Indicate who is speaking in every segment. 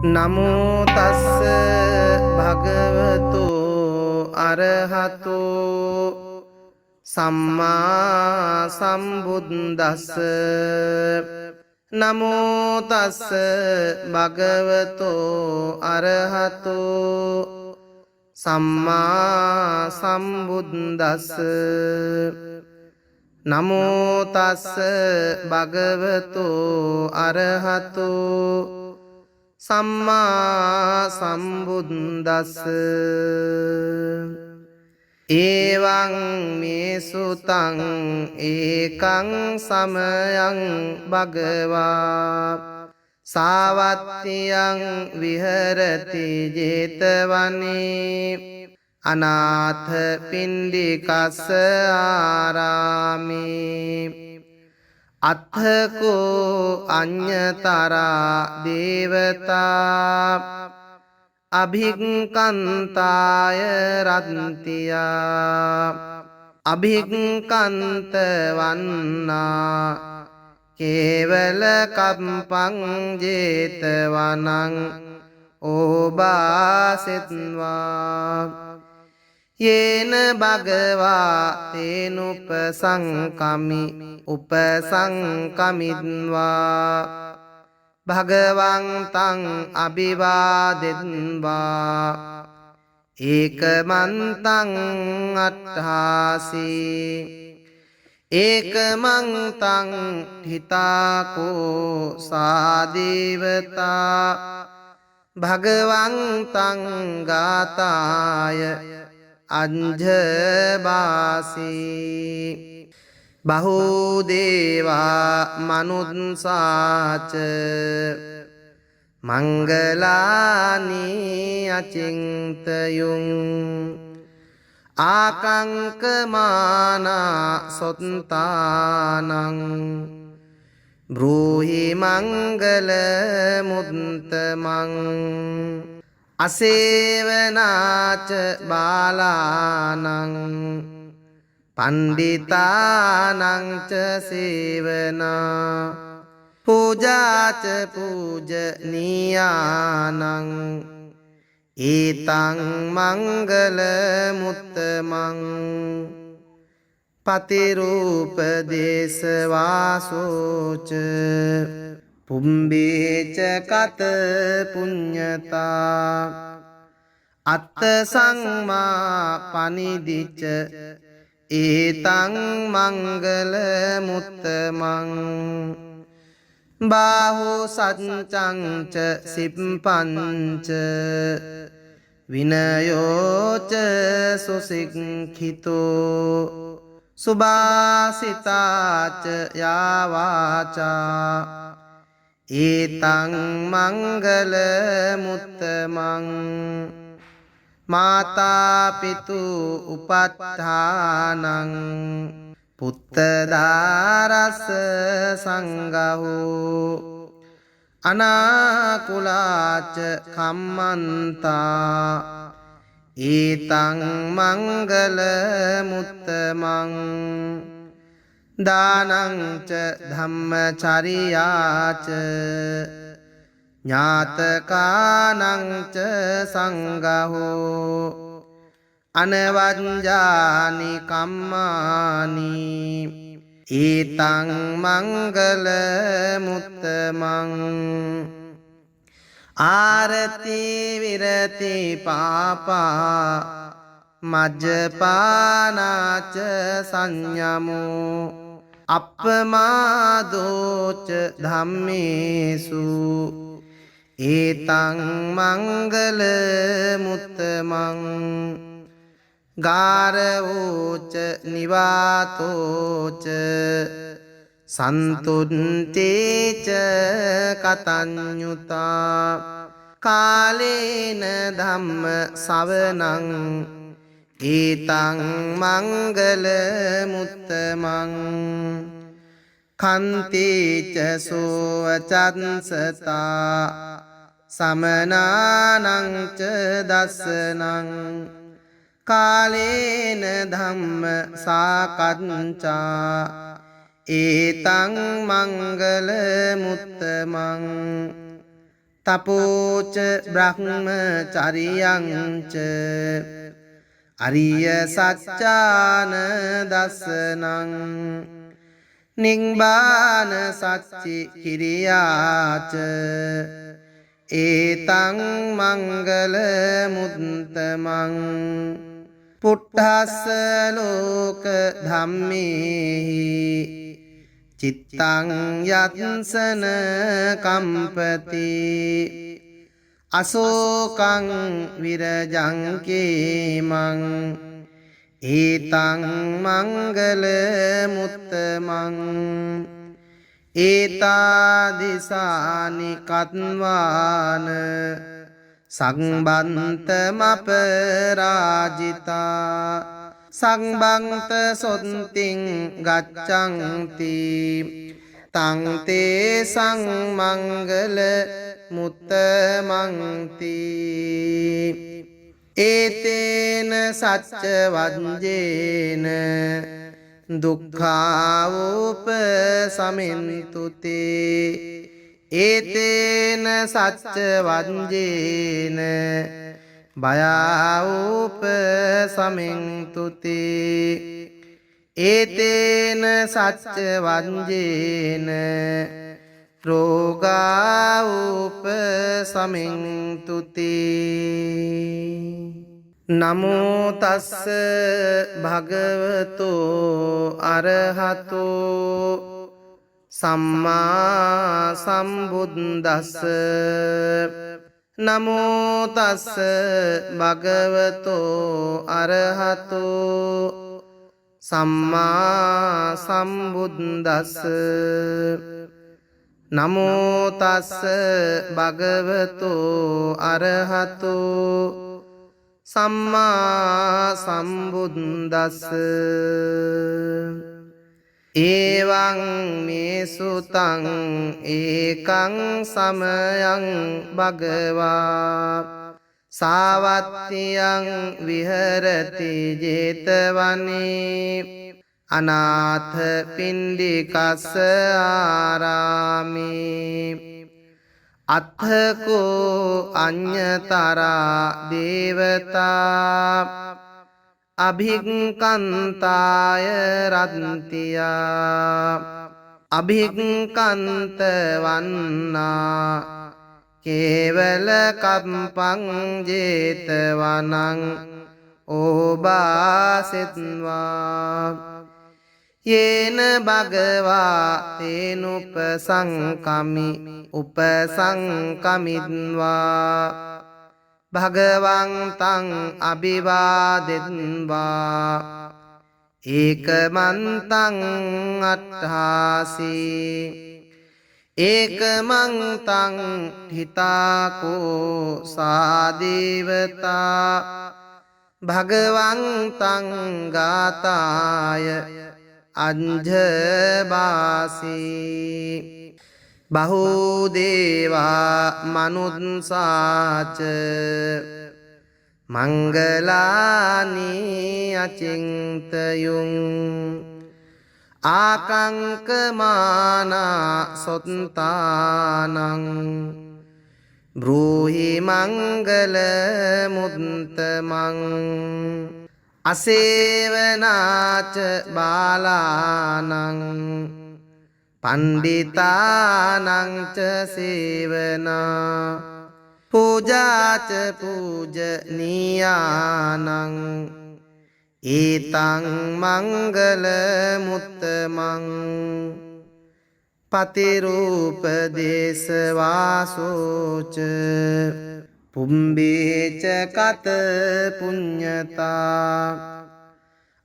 Speaker 1: නමෝ තස්ස භගවතු අරහතෝ සම්මා සම්බුද්දස්ස. නමෝ තස්ස භගවතු අරහතෝ සම්මා සම්බුද්දස්ස. නමෝ තස්ස භගවතු අරහතෝ සම්මා සම්බුද්දස්ස. ඒවං මේ සුතං ඒකං සමයං භගවා සාවත්තියං විහරති ජේතවනේ අනාථ පිණ්ඩිකස්ස ආරාමේ. අත්ථකෝ අඤ්ඤතරා දේවතා අභික්ඛන්තාය රත්තියා අභික්ඛන්ත වන්නා කේවල කම්පං ජේතවනං ඕබාසෙත්වා. යේන භගවා තේනුපසංකමි උපසංකමිත්වා භගවං තං අභිවාදෙත්වා ඒකමන්තං අට්ඨාසී ඒකමන්තං හිතාකෝ සාදේවතා භගවං තං ගාතාය අංජබාසී. බහුදේවා මනුත්සාච මංගලානි අචින්තයුං ආකංකමානා සොත්තානං බ්‍රූහි මංගල මුත්තමං. අසේවනාච බාලානං පණ්ඩිතානං ච සේවනා පූජාච පූජනීයානං ඒතං මංගල මුත්තමං. පතිරූපදේශවාසෝච පුම්බේච කත පුඤ්ඤතා අත්ථ සංමා පනිදිච ඒතං මංගල මුත්තමං. බාහු සච්ඡං ච සිප්පංච විනයෝච සුසික්ඛිතෝ සුභාසිතාච යාවාචා ඒතං මංගල මුත්තමං. මාතා පිතු උපත්ථානං පුත්තදාරස්ස සංඝෝ අනාකුලාච කම්මන්තා ඒතං මංගල මුත්තමං. දානං ච ධම්මචරියාච ඥාතකානං ච සංඝෝ අනවඤ්ඤානි කම්මානි ඒතං මංගල මුත්තමං. ආරති විරති පාපා මජ්ජපානාච සංයමෝ අප්පමාදෝච ධම්මේසු ඒතං මංගල මුත්තමං. ගාරවෝච නිවාතෝච සන්තුන්තේච කතඤ්ඤුතා කාලේන ධම්ම සවනං ඒතං මංගල මුත්තමං. කන්තේච සෝවචන්සතා සමනානං ච දස්සනං කාලේන ධම්ම සාකච්ඡා ඒතං මංගල මුත්තමං. තපෝච බ්‍රහ්මචරියංච අරිය සච්චාන දස්සනං නිබ්බාන සච්චි කිරියාච ඒතං මංගල මුත්තමං පුට්ඨස්ස ලෝක ධම්මේහි චිත්තං යත්සන කම්පති අසෝකං විරජං කේමං ඒතං මංගල මුත්තමං ඒතාදිසානි කත්වාන සංබන්තමපරාජිතා සංබන්ත සොත්තිං ගච්ඡන්ති තං තේ සංමංගල මුත්තමන්ති ඒතේන සච්ච වජ්ජේන දුක්ඛාවෝප සමින්තුතේ ඒතේන සච්ච වජ්ජේන භයාවෝප සමින්තුතේ ඒතේන සච්ච වජ්ජේන රෝගාවෝප සමින්තුතේ නමෝ තස්ස භගවතෝ අරහතෝ සම්මා සම්බුද්දස්ස නමෝ තස්ස භගවතෝ අරහතෝ සම්මා සම්බුද්දස්ස නමෝ තස්ස භගවතෝ අරහතෝ සම්මා සම්බුද්දස්ස ඒවං මේ සුතං ඒකං සමයං භගවා සාවත්තියං විහරති ජේතවනේ අනාථ පිණ්ඩිකස්ස ආරාමේ අත්ථකෝ අඤ්ඤතරා දේවතා අභික්ඛන්තාය රත්තියා අභික්ඛන්ත වන්නා කේවල කම්පං ජේතවනං ඕබාසෙත්වා යේන භගවා තේනුපසංකමි උපසංකමිත්වා භගවන්තං අභිවාදෙත්වා ඒකමන්තං අට්ඨාසී ඒකමන්තං හිතාකෝ සාදේවතා භගවන්තං ගාතාය අංජබාසී බහුදේවා මනුත්සාච මංගලානි අචින්තයුං ආකංකමානා සොත්තානං බ්‍රූහි මංගල මුත්තමං අසේවනාච බාලානං පණ්ඩිතානං ච සේවනා පූජාච පූජනීයානං ඒතං මංගල මුත්තමං පතිරූපදේශවාසෝච පුම්බේච කත පුඤ්ඤතා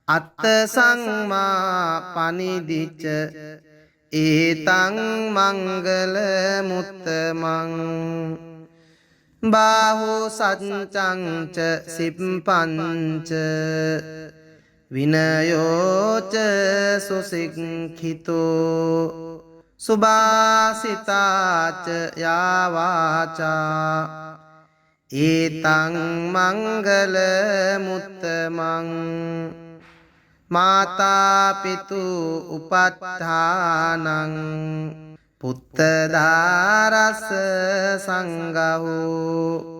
Speaker 1: අත්ත සංමා පනිදිච ඒතං මංගල මුත්තමං බාහු සච්චං ච සිප්පංච විනයෝච සුසික්ඛිතෝ සුභාසිතාච යාවාචා ඒතං මංගල මුත්තමං මාතා පිතු උපත්ථානං පුත්තදාරස්ස සංගහෝ